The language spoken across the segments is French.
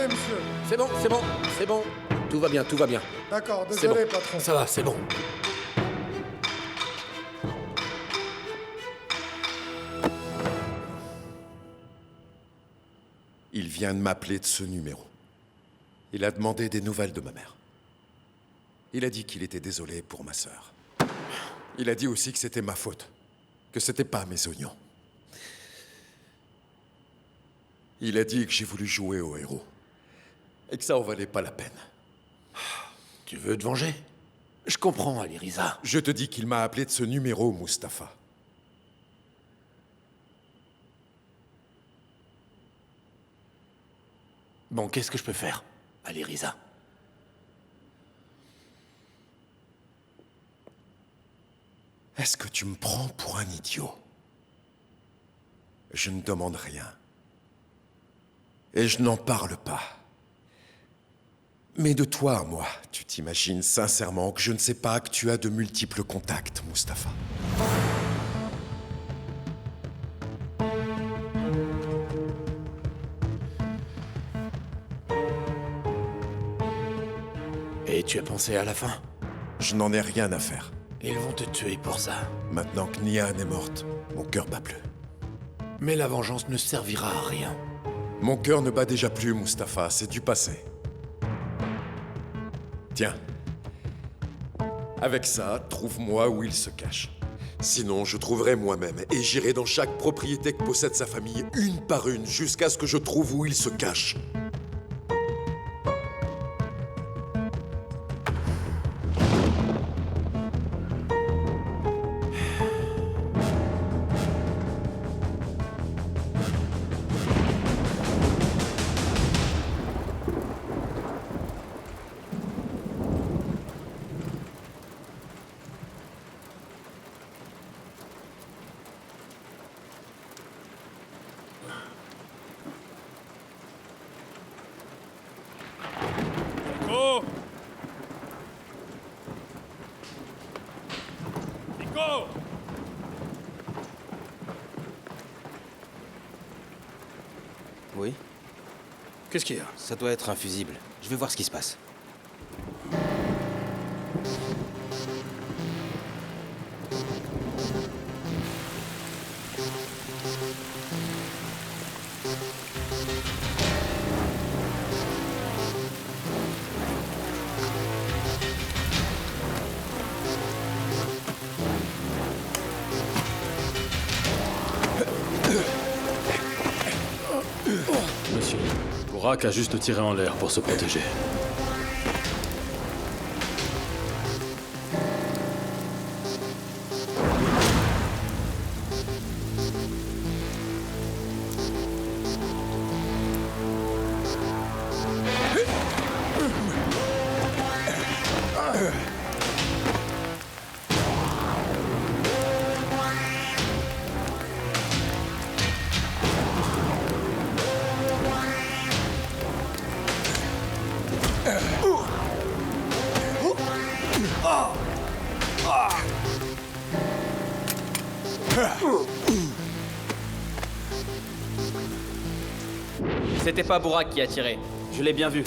Désolé, monsieur. C'est bon. Tout va bien. D'accord, C'est désolé, bon. patron. Ça va, c'est bon. Il vient de m'appeler de ce numéro. Il a demandé des nouvelles de ma mère. Il a dit qu'il était désolé pour ma sœur. Il a dit aussi que c'était ma faute. Que c'était pas mes oignons. Il a dit que j'ai voulu jouer au héros. Et que ça en valait pas la peine. Tu veux te venger? Je comprends, Ali Riza. Je te dis qu'il m'a appelé de ce numéro, Mustapha. Bon, qu'est-ce que je peux faire, Ali Riza? Est-ce que tu me prends pour un idiot? Je ne demande rien. Et je n'en parle pas. Mais de toi à moi, tu t'imagines sincèrement que je ne sais pas que tu as de multiples contacts, Mustapha. Et tu as pensé à la fin? Je n'en ai rien à faire. Ils vont te tuer pour ça. Maintenant que Nian est morte, mon cœur bat plus. Mais la vengeance ne servira à rien. Mon cœur ne bat déjà plus, Mustapha, c'est du passé. Tiens. Avec ça, trouve-moi où il se cache. Sinon, je trouverai moi-même et j'irai dans chaque propriété que possède sa famille, une par une, jusqu'à ce que je trouve où il se cache. Nico! Nico! Oui? Qu'est-ce qu'il y a? Ça doit être un fusible. Je vais voir ce qui se passe. Monsieur, Burak a juste tiré en l'air pour se protéger. C'était pas Burak qui a tiré. Je l'ai bien vu.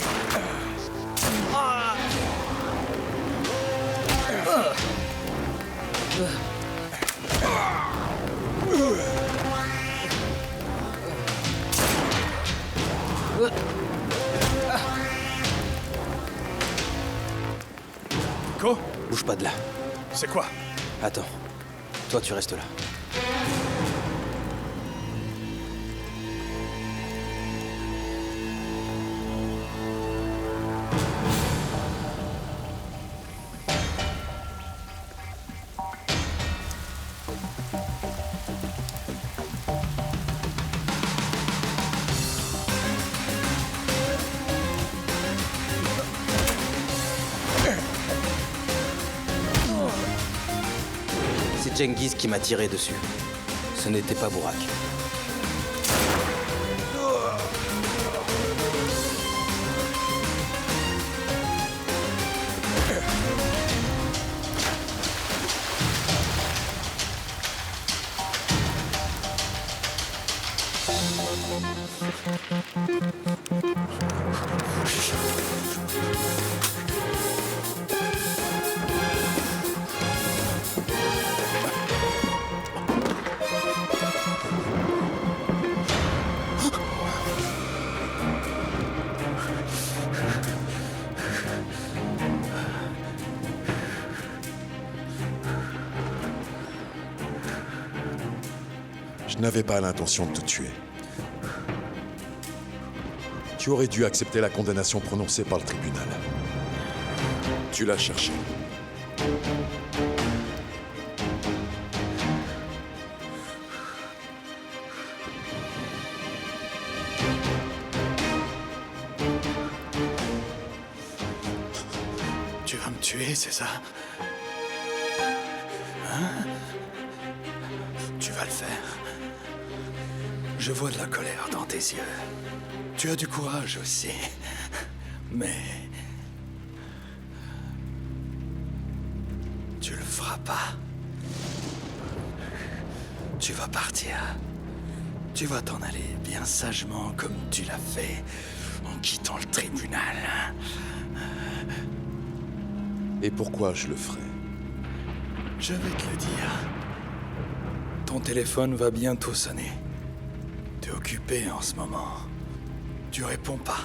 Nico? Bouge pas de là. C'est quoi? Attends. Toi, tu restes là. C'est Cengiz qui m'a tiré dessus. Ce n'était pas Burak. Je n'avais pas l'intention de te tuer. Tu aurais dû accepter la condamnation prononcée par le tribunal. Tu l'as cherché. Tu vas me tuer, c'est ça? Hein? Tu vas le faire. Je vois de la colère dans tes yeux. Tu as du courage aussi. Mais... tu le feras pas. Tu vas partir. Tu vas t'en aller bien sagement comme tu l'as fait en quittant le tribunal. Et pourquoi je le ferais? Je vais te le dire. Ton téléphone va bientôt sonner. T'es occupé en ce moment. Tu réponds pas.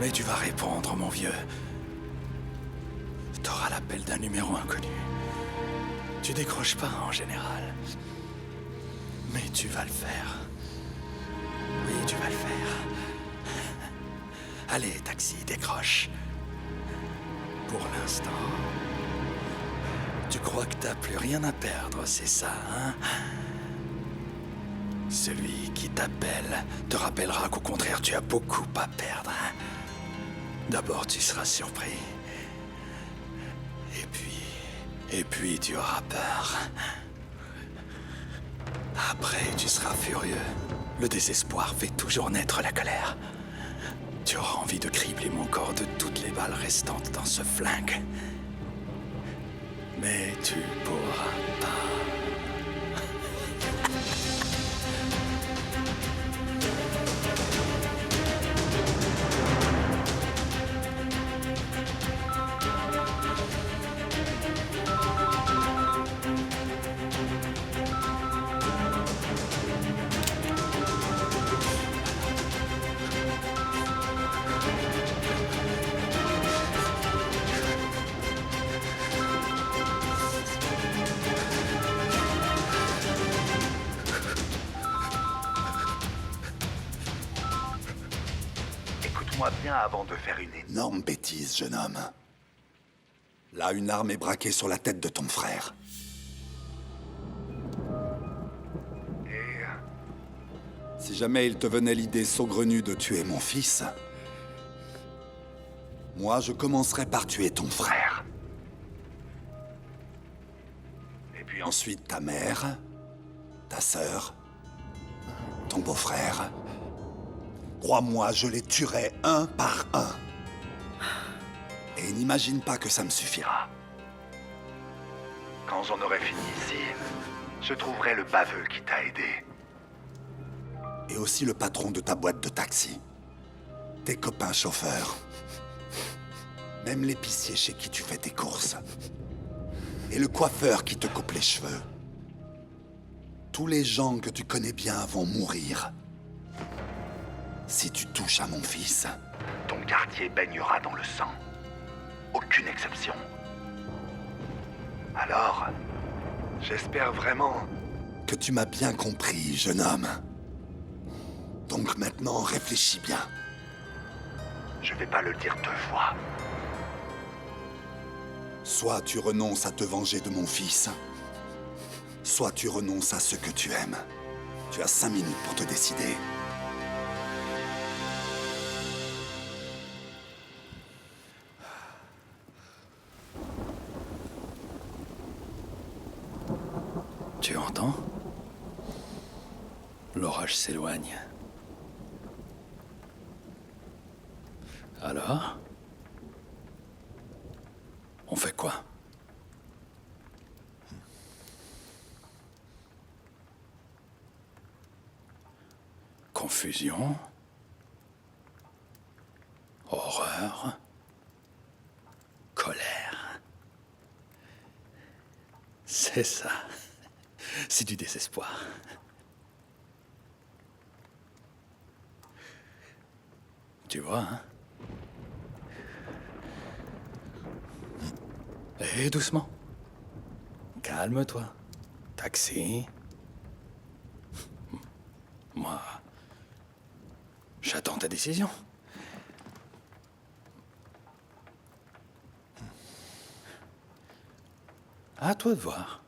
Mais tu vas répondre, mon vieux. T'auras l'appel d'un numéro inconnu. Tu décroches pas en général. Mais tu vas le faire. Oui, tu vas le faire. Allez, taxi, décroche. Pour l'instant. Tu crois que t'as plus rien à perdre, c'est ça, hein? Celui qui t'appelle te rappellera qu'au contraire, tu as beaucoup à perdre. D'abord, tu seras surpris. Et puis tu auras peur. Après, tu seras furieux. Le désespoir fait toujours naître la colère. Tu auras envie de cribler mon corps de toutes les balles restantes dans ce flingue. Mais tu pourras pas. Écoute-moi bien avant de faire une énorme bêtise, jeune homme. Là, une arme est braquée sur la tête de ton frère. Et si jamais il te venait l'idée saugrenue de tuer mon fils, moi, je commencerai par tuer ton frère. Et puis ensuite ta mère, ta sœur, ton beau-frère. Crois-moi, je les tuerai un par un. Et n'imagine pas que ça me suffira. Quand j'en aurai fini ici, je trouverai le baveux qui t'a aidé. Et aussi le patron de ta boîte de taxi. Tes copains chauffeurs. Même l'épicier chez qui tu fais tes courses. Et le coiffeur qui te coupe les cheveux. Tous les gens que tu connais bien vont mourir. Si tu touches à mon fils, ton quartier baignera dans le sang. Aucune exception. Alors, j'espère vraiment que tu m'as bien compris, jeune homme. Donc maintenant, réfléchis bien. Je vais pas le dire 2 fois. Soit tu renonces à te venger de mon fils, soit tu renonces à ce que tu aimes. Tu as 5 minutes pour te décider. Tu entends? L'orage s'éloigne. Alors? On fait quoi? Confusion? Horreur? Colère? C'est ça. C'est du désespoir. Tu vois, hein? Et doucement. Calme-toi. Taxi. Moi, j'attends ta décision. À toi de voir.